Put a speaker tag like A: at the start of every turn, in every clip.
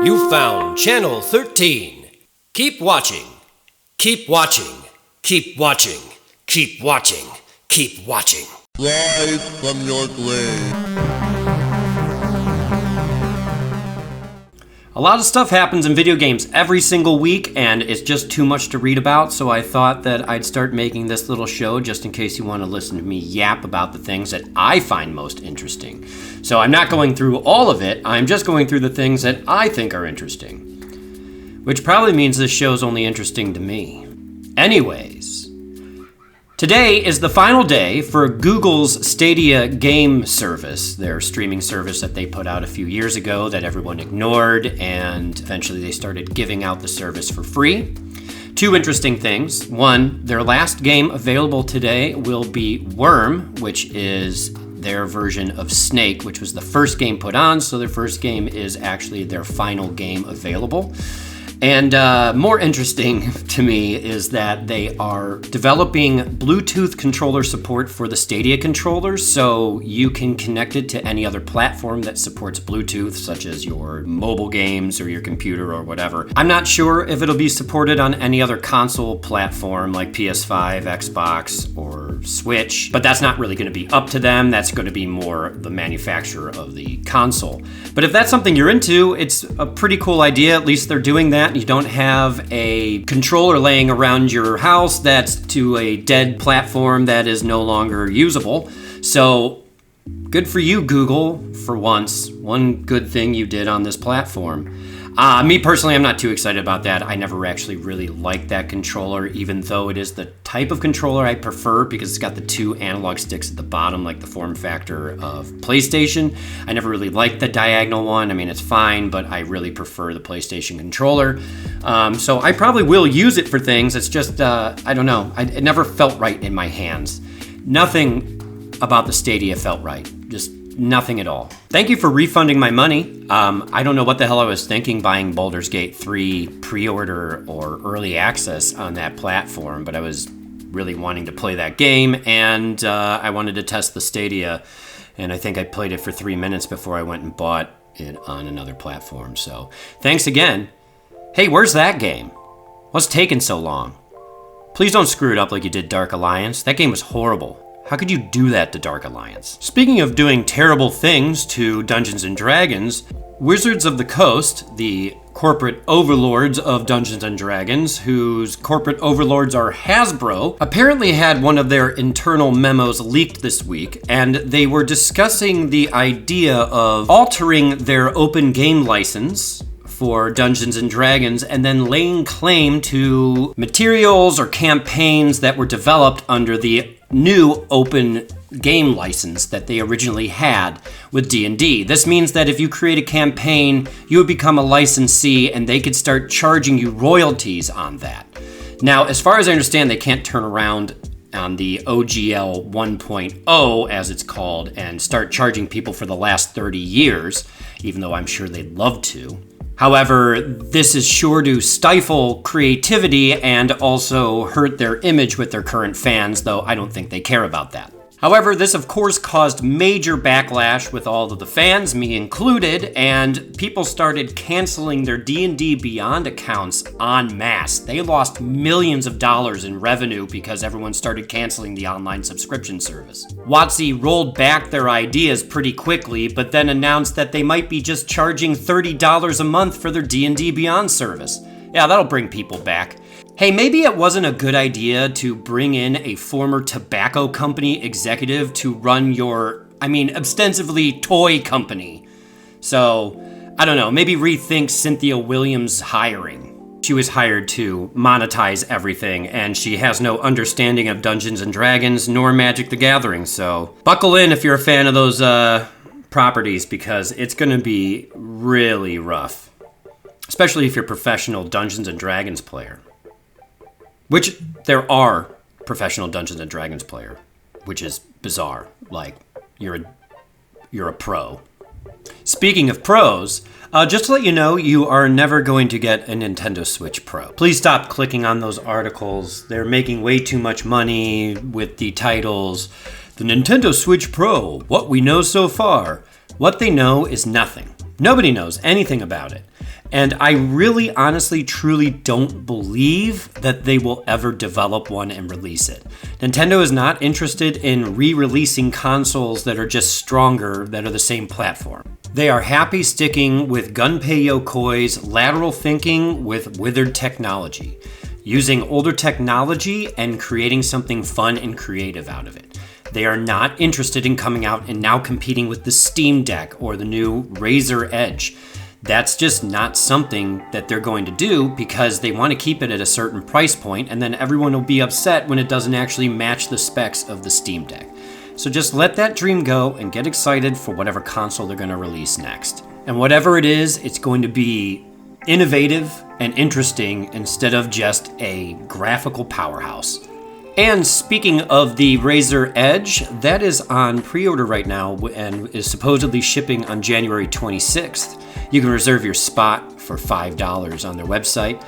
A: You found Channel 13. Keep watching. Keep watching. Keep watching. Keep watching. Keep watching.
B: Rise from your grave.
C: A lot of stuff happens in video games every single week, and it's just too much to read about, so I thought that I'd start making this little show just in case you want to listen to me yap about the things that I find most interesting. So I'm not going through all of it, I'm just going through the things that I think are interesting. Which probably means this show's only interesting to me. Anyways, today is the final day for Google's Stadia game service, their streaming service that they put out a few years ago that everyone ignored, and eventually they started giving out the service for free. Two interesting things. One, their last game available today will be Worm, which is their version of Snake, which was the first game put on, so their first game is actually their final game available. And more interesting to me is that they are developing Bluetooth controller support for the Stadia controllers, so you can connect it to any other platform that supports Bluetooth, such as your mobile games or your computer or whatever. I'm not sure if it'll be supported on any other console platform like PS5, Xbox, or Switch, but that's not really going to be up to them. That's going to be more the manufacturer of the console. But if that's something you're into, it's a pretty cool idea. At least they're doing that. You don't have a controller laying around your house that's to a dead platform that is no longer usable. So good for you, Google, for once. One good thing you did on this platform. Me personally, I'm not too excited about that. I never actually really liked that controller, even though it is the type of controller I prefer because it's got the two analog sticks at the bottom, like the form factor of PlayStation. I never really liked the diagonal one. I mean, it's fine, but I really prefer the PlayStation controller. So I probably will use it for things. It's just, I don't know. It never felt right in my hands. Nothing about the Stadia felt right. Just nothing at all. Thank you for refunding my money. I don't know what the hell I was thinking buying Baldur's Gate 3 pre-order or early access on that platform, but I was really wanting to play that game, and I wanted to test the Stadia, and I think I played it for 3 minutes before I went and bought it on another platform. So thanks again. Hey, where's that game? What's taking so long? Please don't screw it up like you did Dark Alliance. That game was horrible. How could you do that to Dark Alliance? Speaking of doing terrible things to Dungeons & Dragons, Wizards of the Coast, the corporate overlords of Dungeons & Dragons, whose corporate overlords are Hasbro, apparently had one of their internal memos leaked this week, and they were discussing the idea of altering their open game license for Dungeons & Dragons and then laying claim to materials or campaigns that were developed under the new open game license that they originally had with D&D. This means that if you create a campaign, you would become a licensee and they could start charging you royalties on that. Now, as far as I understand, they can't turn around on the OGL 1.0, as it's called, and start charging people for the last 30 years, even though I'm sure they'd love to. However, this is sure to stifle creativity and also hurt their image with their current fans, though I don't think they care about that. However, this of course caused major backlash with all of the fans, me included, and people started canceling their D&D Beyond accounts en masse. They lost millions of dollars in revenue because everyone started canceling the online subscription service. WOTC rolled back their ideas pretty quickly, but then announced that they might be just charging $30 a month for their D&D Beyond service. Yeah, that'll bring people back. Hey, maybe it wasn't a good idea to bring in a former tobacco company executive to run your, ostensibly toy company. So, I don't know, maybe rethink Cynthia Williams' hiring. She was hired to monetize everything, and she has no understanding of Dungeons & Dragons nor Magic the Gathering, so buckle in if you're a fan of those properties, because it's gonna be really rough. Especially if you're a professional Dungeons & Dragons player. Which there are professional Dungeons & Dragons player, which is bizarre. Like, you're a pro. Speaking of pros, just to let you know, you are never going to get a Nintendo Switch Pro. Please stop clicking on those articles. They're making way too much money with the titles, The Nintendo Switch Pro, What We Know So Far. What they know is nothing. Nobody knows anything about it. And I really, honestly, truly don't believe that they will ever develop one and release it. Nintendo is not interested in re-releasing consoles that are just stronger, that are the same platform. They are happy sticking with Gunpei Yokoi's lateral thinking with withered technology, using older technology and creating something fun and creative out of it. They are not interested in coming out and now competing with the Steam Deck or the new Razer Edge. That's just not something that they're going to do because they want to keep it at a certain price point, and then everyone will be upset when it doesn't actually match the specs of the Steam Deck. So just let that dream go and get excited for whatever console they're going to release next. And whatever it is, it's going to be innovative and interesting instead of just a graphical powerhouse. And speaking of the Razer Edge, that is on pre-order right now and is supposedly shipping on January 26th. You can reserve your spot for $5 on their website.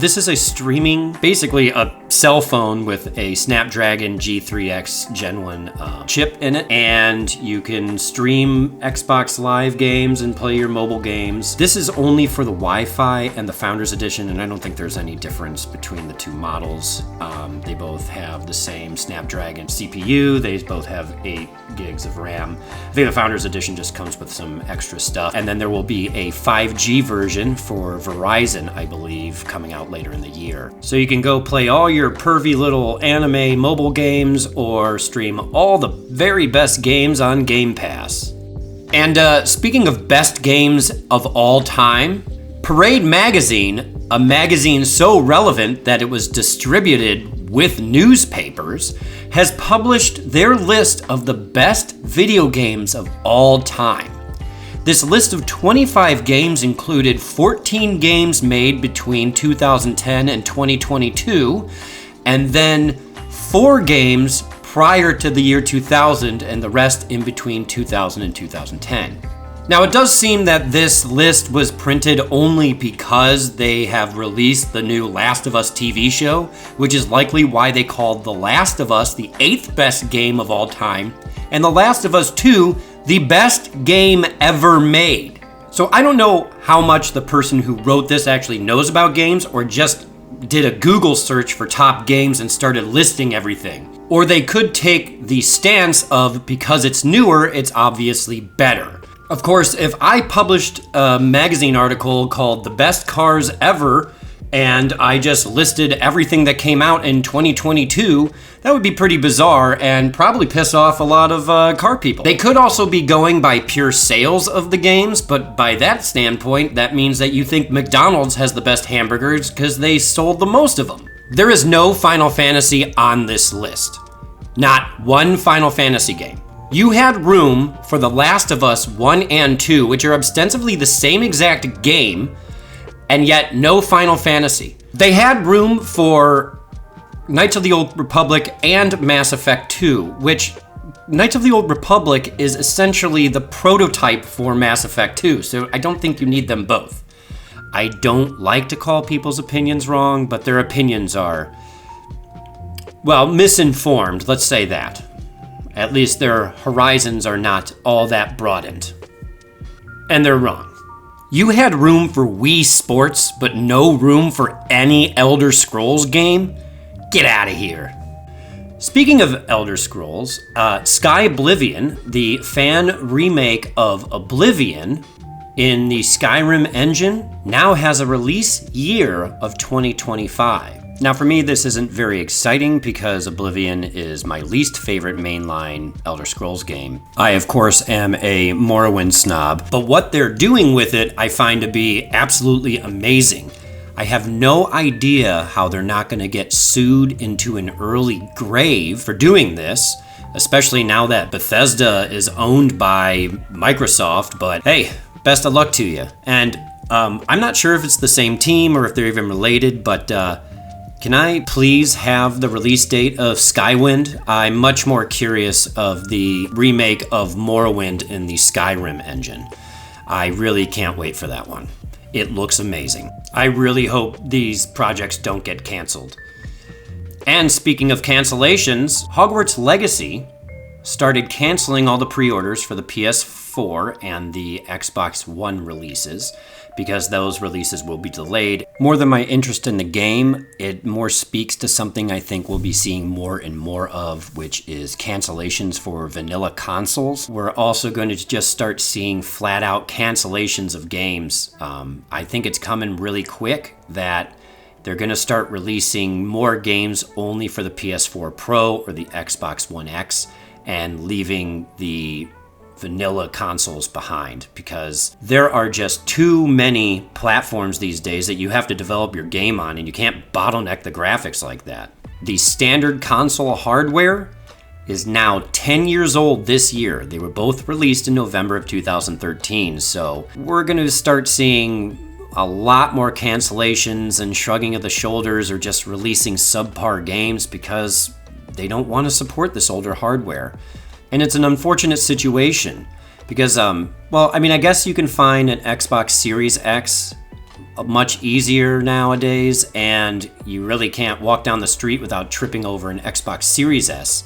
C: This is a streaming, basically a cell phone with a Snapdragon G3X Gen 1 chip in it, and you can stream Xbox Live games and play your mobile games. This is only for the Wi-Fi and the Founders Edition, and I don't think there's any difference between the two models. They both have the same Snapdragon CPU. They both have 8 gigs of RAM. I think the Founders Edition just comes with some extra stuff. And then there will be a 5G version for Verizon, I believe, coming out later in the year. So you can go play all your pervy little anime mobile games or stream all the very best games on Game Pass. And speaking of best games of all time, Parade Magazine, a magazine so relevant that it was distributed with newspapers, has published their list of the best video games of all time. This list of 25 games included 14 games made between 2010 and 2022, and then 4 games prior to the year 2000, and the rest in between 2000 and 2010. Now, it does seem that this list was printed only because they have released the new Last of Us TV show, which is likely why they called The Last of Us the 8th best game of all time, and The Last of Us 2 the best game ever made. So I don't know how much the person who wrote this actually knows about games, or just did a Google search for top games and started listing everything. Or they could take the stance of, because it's newer, it's obviously better. Of course, if I published a magazine article called The Best Cars Ever, and I just listed everything that came out in 2022, that would be pretty bizarre and probably piss off a lot of car people. They could also be going by pure sales of the games, but by that standpoint, that means that you think McDonald's has the best hamburgers because they sold the most of them. There is no Final Fantasy on this list. Not one Final Fantasy game. You had room for The Last of Us 1 and 2, which are ostensibly the same exact game, and yet no Final Fantasy. They had room for Knights of the Old Republic and Mass Effect 2, which Knights of the Old Republic is essentially the prototype for Mass Effect 2, so I don't think you need them both. I don't like to call people's opinions wrong, but their opinions are, well, misinformed, let's say that. At least their horizons are not all that broadened. And they're wrong. You had room for Wii Sports, but no room for any Elder Scrolls game? Get out of here. Speaking of Elder Scrolls, Skyblivion, the fan remake of Oblivion in the Skyrim engine, now has a release year of 2025. Now, for me, this isn't very exciting because Oblivion is my least favorite mainline Elder Scrolls game. I, of course, am a Morrowind snob, but what they're doing with it I find to be absolutely amazing. I have no idea how they're not going to get sued into an early grave for doing this, especially now that Bethesda is owned by Microsoft, but hey, best of luck to you. And I'm not sure if it's the same team or if they're even related, but can I please have the release date of Skywind? I'm much more curious of the remake of Morrowind in the Skyrim engine. I really can't wait for that one. It looks amazing. I really hope these projects don't get canceled. And speaking of cancellations, Hogwarts Legacy started canceling all the pre-orders for the PS4 PS4 and the Xbox One releases, because those releases will be delayed. More than my interest in the game, it more speaks to something I think we'll be seeing more and more of, which is cancellations for vanilla consoles. We're also going to just start seeing flat out cancellations of games. I think it's coming really quick that they're going to start releasing more games only for the PS4 Pro or the Xbox One X and leaving the vanilla consoles behind, because there are just too many platforms these days that you have to develop your game on, and you can't bottleneck the graphics like that. The standard console hardware is now 10 years old this year. They were both released in November of 2013, so we're going to start seeing a lot more cancellations and shrugging of the shoulders or just releasing subpar games because they don't want to support this older hardware. And it's an unfortunate situation because, I guess you can find an Xbox Series X much easier nowadays, and you really can't walk down the street without tripping over an Xbox Series S.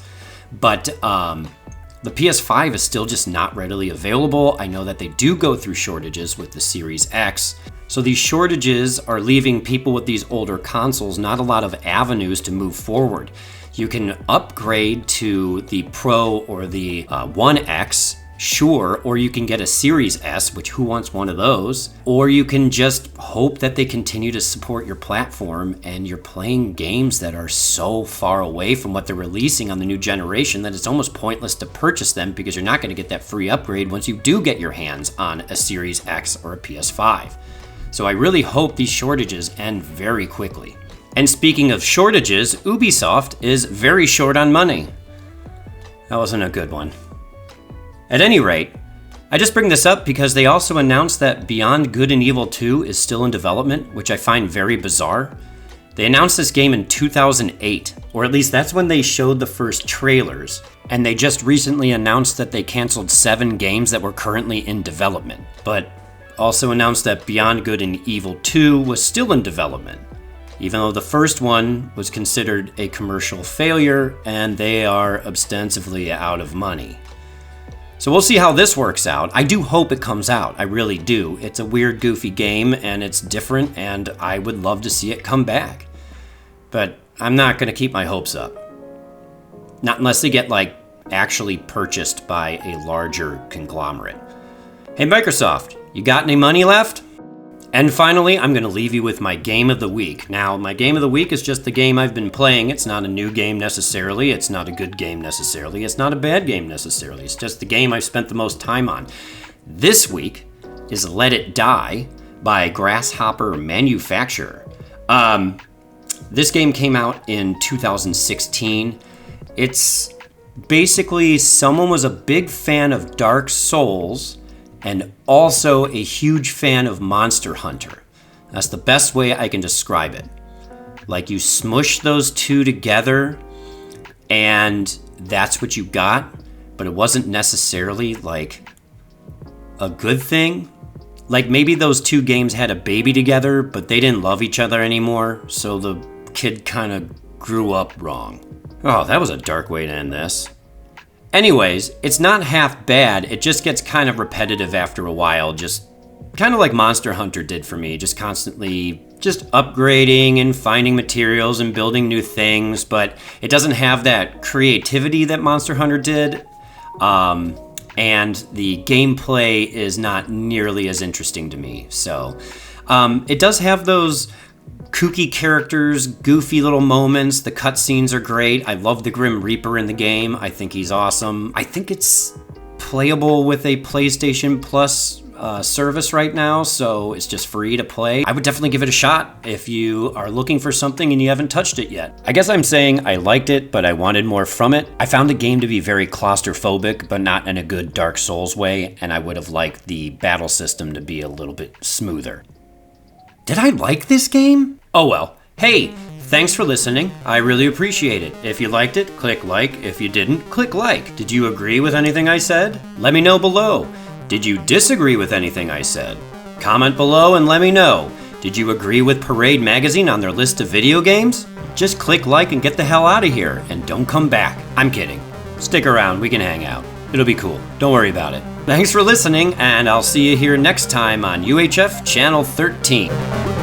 C: But the PS5 is still just not readily available. I know that they do go through shortages with the Series X. So these shortages are leaving people with these older consoles not a lot of avenues to move forward. You can upgrade to the Pro or the One X, sure, or you can get a Series S, which who wants one of those? Or you can just hope that they continue to support your platform and you're playing games that are so far away from what they're releasing on the new generation that it's almost pointless to purchase them because you're not going to get that free upgrade once you do get your hands on a Series X or a PS5. So I really hope these shortages end very quickly. And speaking of shortages, Ubisoft is very short on money. That wasn't a good one. At any rate, I just bring this up because they also announced that Beyond Good and Evil 2 is still in development, which I find very bizarre. They announced this game in 2008, or at least that's when they showed the first trailers, and they just recently announced that they canceled 7 games that were currently in development, but also announced that Beyond Good and Evil 2 was still in development, even though the first one was considered a commercial failure and they are ostensibly out of money. So we'll see how this works out. I do hope it comes out, I really do. It's a weird, goofy game and it's different and I would love to see it come back. But I'm not going to keep my hopes up. Not unless they get, actually purchased by a larger conglomerate. Hey Microsoft, you got any money left? And finally, I'm going to leave you with my game of the week. Now, my game of the week is just the game I've been playing. It's not a new game necessarily. It's not a good game necessarily. It's not a bad game necessarily. It's just the game I've spent the most time on. This week is Let It Die by Grasshopper Manufacturer. This game came out in 2016. It's basically someone was a big fan of Dark Souls and also a huge fan of Monster Hunter. That's the best way I can describe it. You smush those two together and that's what you got, but it wasn't necessarily a good thing. Maybe those two games had a baby together, but they didn't love each other anymore, so the kid kind of grew up wrong. Oh, that was a dark way to end this. Anyways, it's not half bad, it just gets kind of repetitive after a while, just kind of like Monster Hunter did for me, just constantly just upgrading and finding materials and building new things, but it doesn't have that creativity that Monster Hunter did, and the gameplay is not nearly as interesting to me. So it does have those kooky characters, goofy little moments. The cutscenes are great. I love the Grim Reaper in the game. I think he's awesome. I think it's playable with a PlayStation Plus service right now, so it's just free to play. I would definitely give it a shot if you are looking for something and you haven't touched it yet. I guess I'm saying I liked it, but I wanted more from it. I found the game to be very claustrophobic, but not in a good Dark Souls way, and I would have liked the battle system to be a little bit smoother. Did I like this game? Oh well. Hey, thanks for listening. I really appreciate it. If you liked it, click like. If you didn't, click like. Did you agree with anything I said? Let me know below. Did you disagree with anything I said? Comment below and let me know. Did you agree with Parade Magazine on their list of video games? Just click like and get the hell out of here, and don't come back. I'm kidding. Stick around, we can hang out. It'll be cool. Don't worry about it. Thanks for listening, and I'll see you here next time on UHF Channel 13.